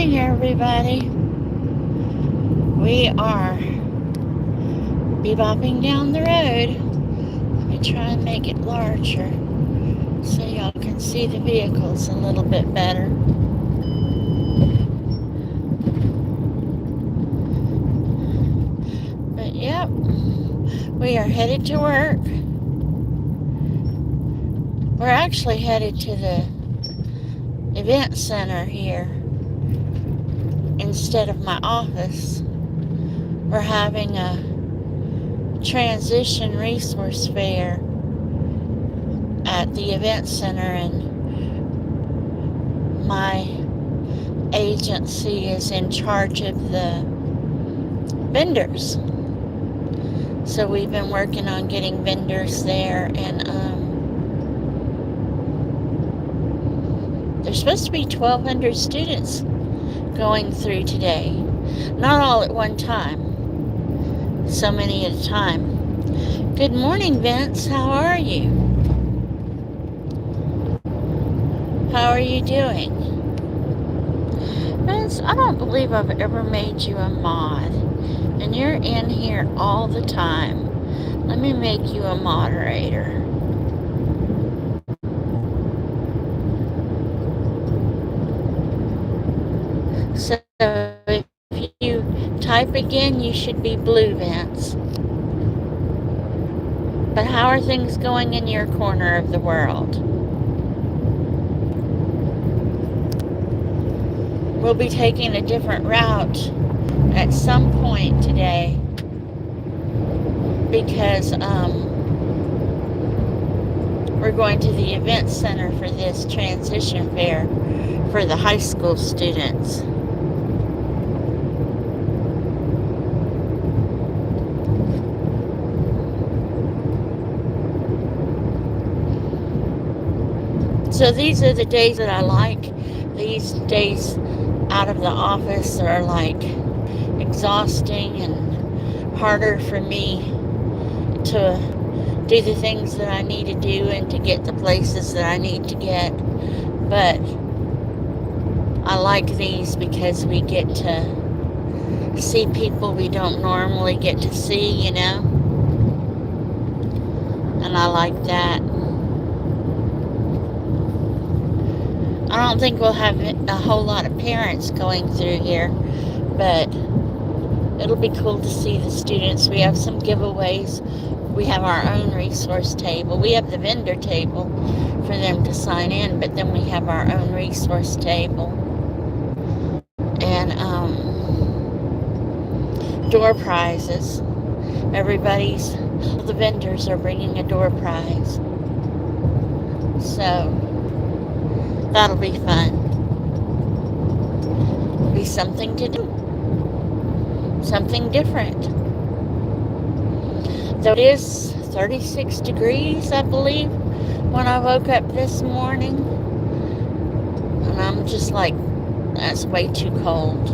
morning, everybody. We are bebopping down the road. Let me try and make it larger so y'all can see the vehicles a little bit better. But yep, we are headed to work. We're actually headed to the event center here instead of my office. We're having a transition resource fair at the event center, and my agency is in charge of the vendors. So we've been working on getting vendors there, and there's supposed to be 1,200 students going through today. Not all at one time, so many at a time. Good morning, Vince. How are you? How are you doing? Vince, I don't believe I've ever made you a mod, and you're in here all the time. Let me make you a moderator. So if you type again, you should be blue, Vince. But how are things going in your corner of the world? We'll be taking a different route at some point today because we're going to the event center for this transition fair for the high school students. So these are the days that I like. These days out of the office are like exhausting and harder for me to do the things that I need to do and to get the places that I need to get. But I like these because we get to see people we don't normally get to see, you know? And I like that. I don't think we'll have a whole lot of parents going through here, but it'll be cool to see the students. We have some giveaways. We have our own resource table. We have the vendor table for them to sign in, but then we have our own resource table. And door prizes. The vendors are bringing a door prize. So that'll be fun. It'll be something to do. Something different. Though it is 36 degrees, I believe, when I woke up this morning. And I'm just like, that's way too cold.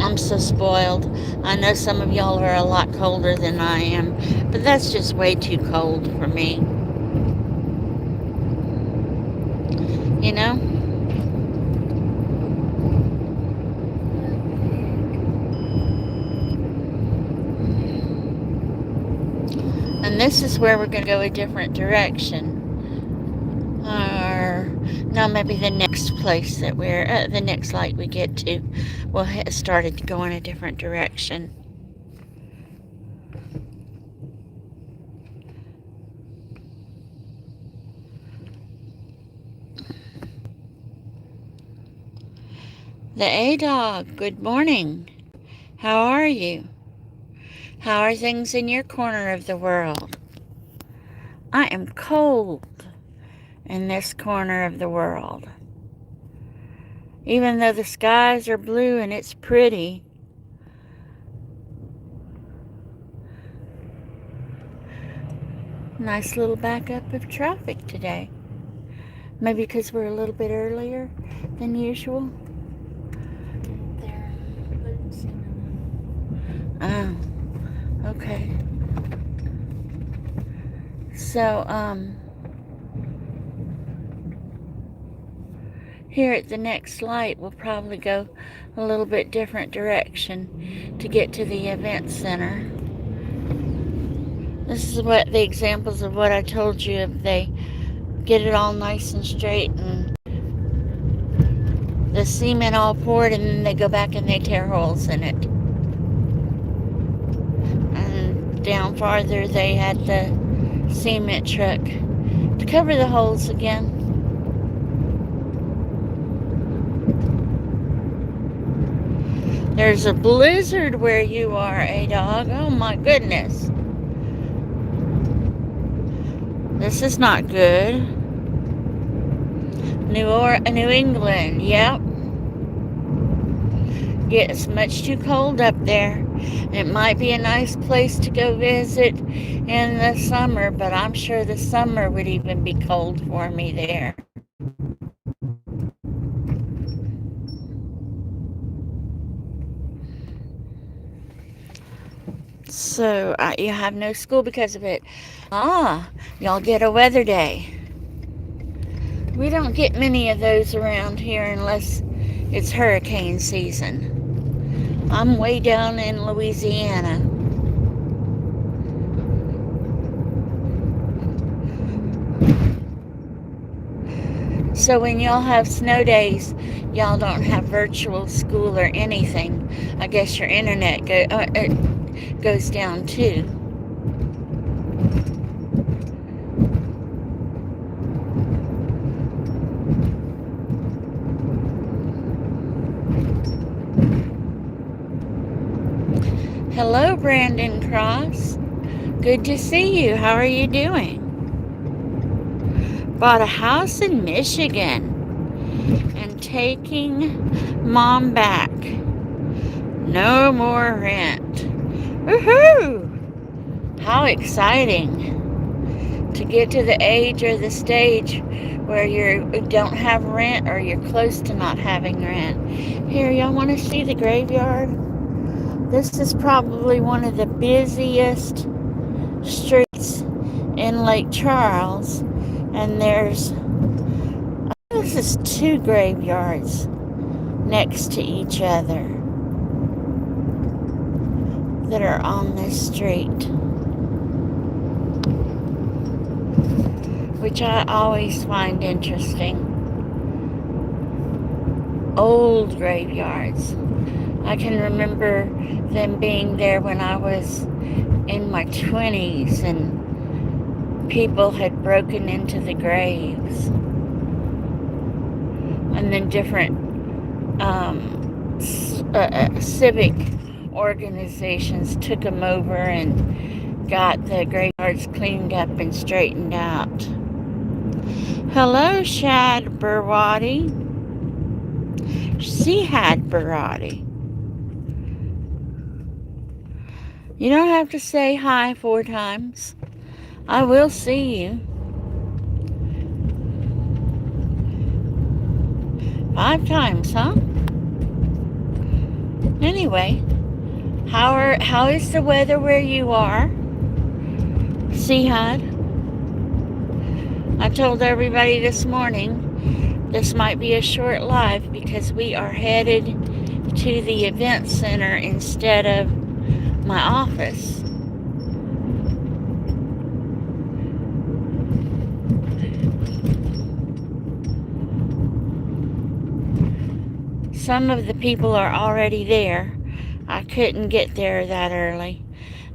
I'm so spoiled. I know some of y'all are a lot colder than I am, but that's just way too cold for me. You know? And this is where we're going to go a different direction. Or, no, maybe the next place that the next light we get to, we'll start to go in a different direction. The A-Dog, good morning. How are you? How are things in your corner of the world? I am cold in this corner of the world. Even though the skies are blue and it's pretty, nice little backup of traffic today. Maybe because we're a little bit earlier than usual. Oh, okay. So, Here at the next light, we'll probably go a little bit different direction to get to the event center. This is what the examples of what I told you. If they get it all nice and straight and the cement all poured, and then they go back and they tear holes in it. And down farther they had the cement truck to cover the holes again. There's a blizzard where you are, A-Dog. Oh my goodness. This is not good. New England, yep. It's much too cold up there. It might be a nice place to go visit in the summer, but I'm sure the summer would even be cold for me there. So you have no school because of it. Y'all get a weather day. We don't get many of those around here unless it's hurricane season. I'm way down in Louisiana. So when y'all have snow days, y'all don't have virtual school or anything. I guess your internet goes down too. Hello, Brandon Cross. Good to see you. How are you doing? Bought a house in Michigan and taking Mom back. No more rent. Woohoo! How exciting to get to the age or the stage where you don't have rent or you're close to not having rent. Here, y'all want to see the graveyard? This is probably one of the busiest streets in Lake Charles, and this is 2 graveyards next to each other that are on this street, which I always find interesting. Old graveyards. I can remember them being there when I was in my 20s and people had broken into the graves. And then different civic organizations took them over and got the graveyards cleaned up and straightened out. Hello, Shad Burwadi. Shihad Burwadi. You don't have to say hi 4 times. I will see you. 5 times, huh? Anyway, how is the weather where you are? Sihad? I told everybody this morning this might be a short live because we are headed to the event center instead of my office. Some of the people are already there. I couldn't get there that early.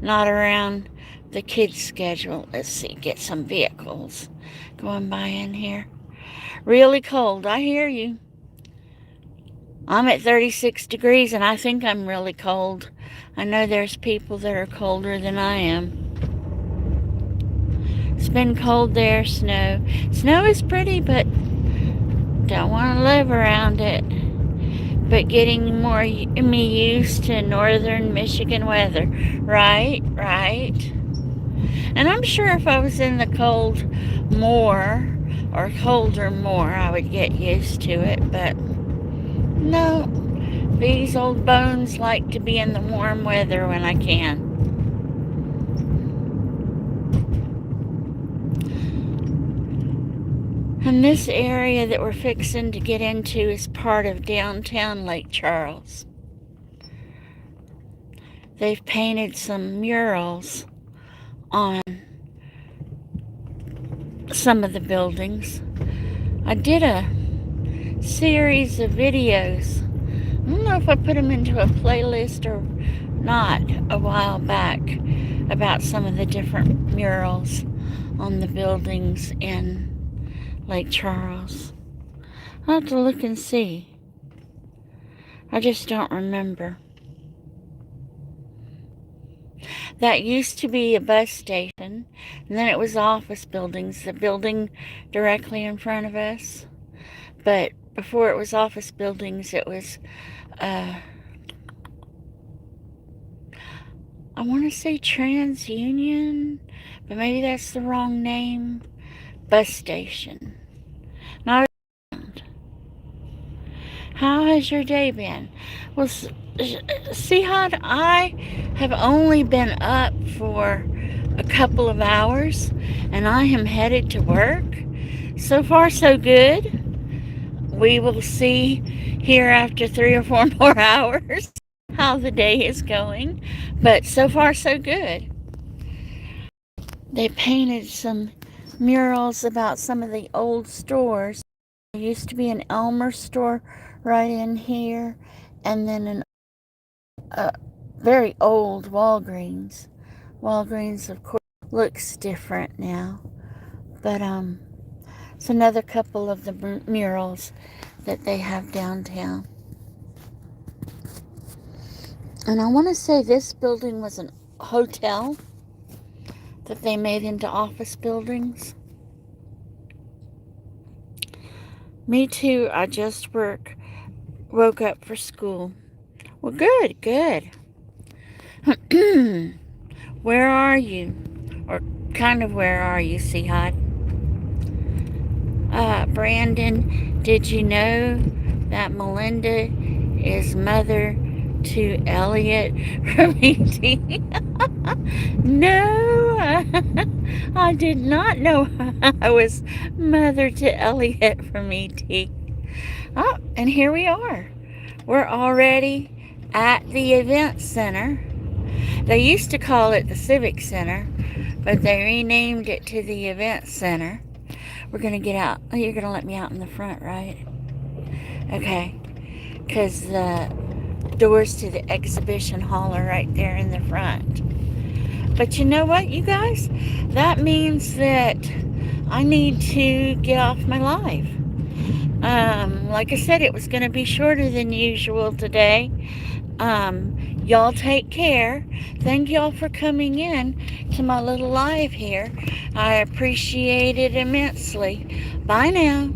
Not around the kids' schedule. Let's see, get some vehicles going by in here. Really cold, I hear you. I'm at 36 degrees and I think I'm really cold. I know there's people that are colder than I am. It's been cold there, snow. Snow is pretty, but don't want to live around it. But getting me used to northern Michigan weather. Right. And I'm sure if I was in the cold more, or colder more, I would get used to it, but no. These old bones like to be in the warm weather when I can. And this area that we're fixing to get into is part of downtown Lake Charles. They've painted some murals on some of the buildings. I did a series of videos. I don't know if I put them into a playlist or not a while back about some of the different murals on the buildings in Lake Charles. I'll have to look and see. I just don't remember. That used to be a bus station, and then it was office buildings, the building directly in front of us. But before it was office buildings, it was, I want to say TransUnion, but maybe that's the wrong name, bus station. Not around. How has your day been? Well, see how I have only been up for a couple of hours, and I am headed to work. So far, so good. We will see here after 3 or 4 more hours how the day is going. But so far, so good. They painted some murals about some of the old stores. There used to be an Elmer store right in here, and then a very old Walgreens. Walgreens, of course, looks different now. But it's another couple of the murals that they have downtown. And I want to say this building was a hotel that they made into office buildings. Me too. I just woke up for school. Well, good, good. Where are you? Or kind of where are you, Seahod? Brandon, did you know that Melinda is mother to Elliot from ET? No, I did not know I was mother to Elliot from ET. Oh, and here we are. We're already at the event center. They used to call it the Civic Center, but they renamed it to the event center. We're going to get out. Oh, you're going to let me out in the front, right? Okay. Because the doors to the exhibition hall are right there in the front. But you know what, you guys? That means that I need to get off my live. Like I said, it was going to be shorter than usual today. Y'all take care. Thank y'all for coming in to my little live here. I appreciate it immensely. Bye now.